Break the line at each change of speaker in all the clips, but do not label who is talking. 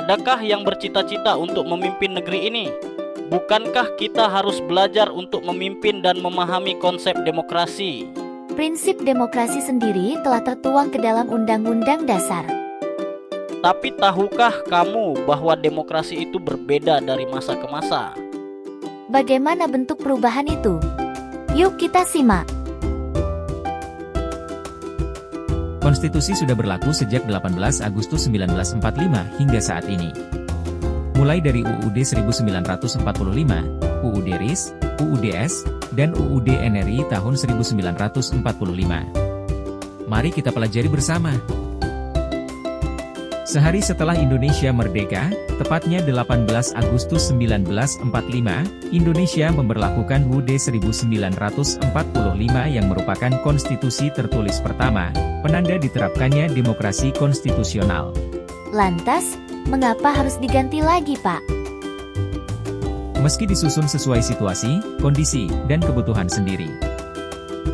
Adakah yang bercita-cita untuk memimpin negeri ini? Bukankah kita harus belajar untuk memimpin dan memahami konsep demokrasi?
Prinsip demokrasi sendiri telah tertuang ke dalam Undang-Undang Dasar.
Tapi tahukah kamu bahwa demokrasi itu berbeda dari masa ke masa?
Bagaimana bentuk perubahan itu? Yuk kita simak.
Konstitusi sudah berlaku sejak 18 Agustus 1945 hingga saat ini. Mulai dari UUD 1945, UUD RIS, UUDS, dan UUD NRI tahun 1945. Mari kita pelajari bersama. Sehari setelah Indonesia merdeka, tepatnya 18 Agustus 1945, Indonesia memberlakukan UUD 1945 yang merupakan konstitusi tertulis pertama, penanda diterapkannya demokrasi konstitusional.
Lantas, mengapa harus diganti lagi, Pak?
Meski disusun sesuai situasi, kondisi, dan kebutuhan sendiri.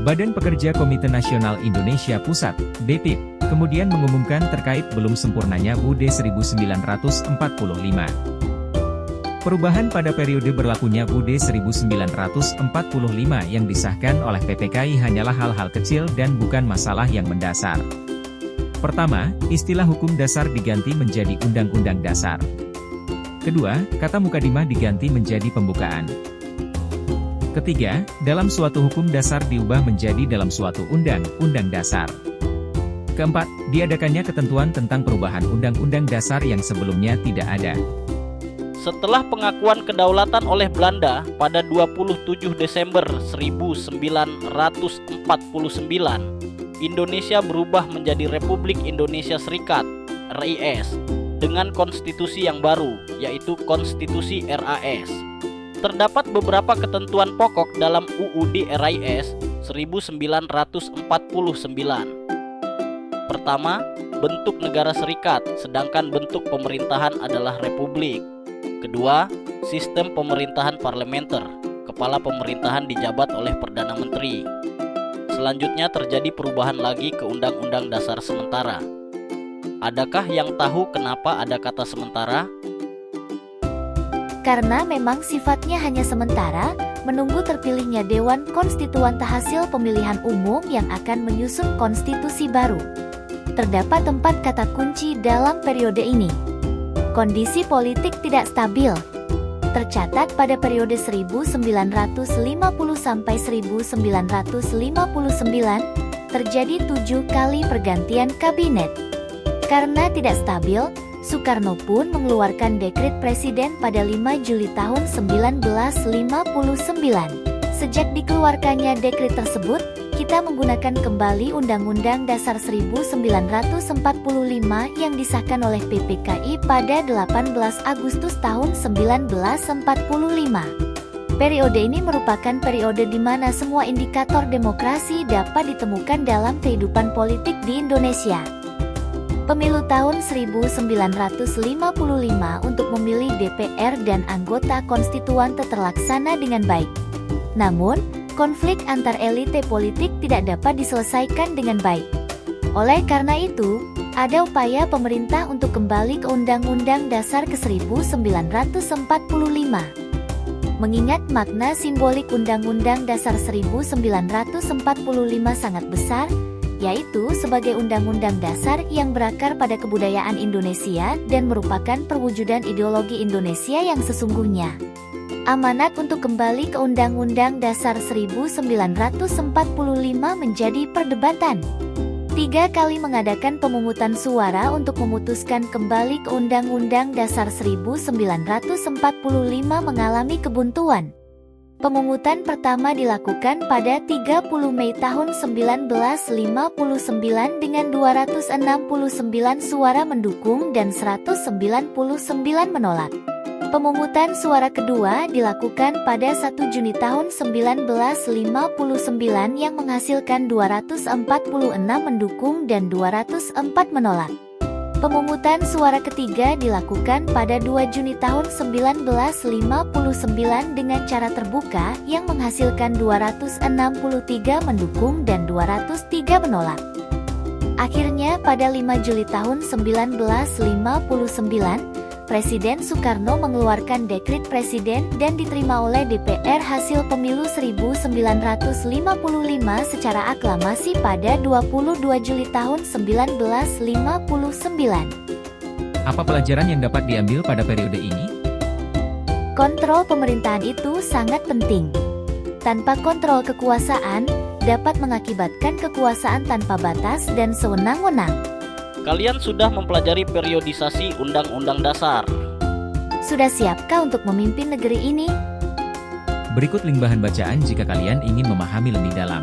Badan Pekerja Komite Nasional Indonesia Pusat, BPIP, kemudian mengumumkan terkait belum sempurnanya UUD 1945. Perubahan pada periode berlakunya UUD 1945 yang disahkan oleh PPKI hanyalah hal-hal kecil dan bukan masalah yang mendasar. Pertama, istilah hukum dasar diganti menjadi Undang-Undang Dasar. Kedua, kata mukadimah diganti menjadi pembukaan. Ketiga, dalam suatu hukum dasar diubah menjadi dalam suatu undang-undang dasar. Keempat, diadakannya ketentuan tentang perubahan Undang-Undang Dasar yang sebelumnya tidak ada.
Setelah pengakuan kedaulatan oleh Belanda pada 27 Desember 1949, Indonesia berubah menjadi Republik Indonesia Serikat, RIS, dengan konstitusi yang baru, yaitu Konstitusi RAS. Terdapat beberapa ketentuan pokok dalam UUD RIS 1949. Pertama, bentuk negara serikat, sedangkan bentuk pemerintahan adalah republik. Kedua, sistem pemerintahan parlementer, kepala pemerintahan dijabat oleh Perdana Menteri. Selanjutnya terjadi perubahan lagi ke Undang-Undang Dasar sementara. Adakah yang tahu kenapa ada kata sementara?
Karena memang sifatnya hanya sementara, menunggu terpilihnya Dewan Konstituante hasil pemilihan umum yang akan menyusun konstitusi baru. Terdapat 4 kata kunci dalam periode ini. Kondisi politik tidak stabil. Tercatat pada periode 1950 sampai 1959, terjadi 7 kali pergantian kabinet. Karena tidak stabil, Soekarno pun mengeluarkan dekret presiden pada 5 Juli tahun 1959. Sejak dikeluarkannya dekret tersebut, kita menggunakan kembali Undang-Undang Dasar 1945 yang disahkan oleh PPKI pada 18 Agustus tahun 1945. Periode ini merupakan periode di mana semua indikator demokrasi dapat ditemukan dalam kehidupan politik di Indonesia. Pemilu tahun 1955 untuk memilih DPR dan anggota konstituante terlaksana dengan baik. Namun, konflik antar elite politik tidak dapat diselesaikan dengan baik. Oleh karena itu, ada upaya pemerintah untuk kembali ke Undang-Undang Dasar ke-1945. Mengingat makna simbolik Undang-Undang Dasar 1945 sangat besar, yaitu sebagai undang-undang dasar yang berakar pada kebudayaan Indonesia dan merupakan perwujudan ideologi Indonesia yang sesungguhnya. Amanat untuk kembali ke Undang-Undang Dasar 1945 menjadi perdebatan. 3 kali mengadakan pemungutan suara untuk memutuskan kembali ke Undang-Undang Dasar 1945 mengalami kebuntuan. Pemungutan pertama dilakukan pada 30 Mei tahun 1959 dengan 269 suara mendukung dan 199 menolak. Pemungutan suara kedua dilakukan pada 1 Juni tahun 1959 yang menghasilkan 246 mendukung dan 204 menolak. Pemungutan suara ketiga dilakukan pada 2 Juni tahun 1959 dengan cara terbuka yang menghasilkan 263 mendukung dan 203 menolak. Akhirnya pada 5 Juli tahun 1959, Presiden Soekarno mengeluarkan dekret presiden dan diterima oleh DPR hasil pemilu 1955 secara aklamasi pada 22 Juli tahun 1959.
Apa pelajaran yang dapat diambil pada periode ini?
Kontrol pemerintahan itu sangat penting. Tanpa kontrol kekuasaan, dapat mengakibatkan kekuasaan tanpa batas dan sewenang-wenang.
Kalian sudah mempelajari periodisasi Undang-Undang Dasar.
Sudah siapkah untuk memimpin negeri ini?
Berikut link bahan bacaan jika kalian ingin memahami lebih dalam.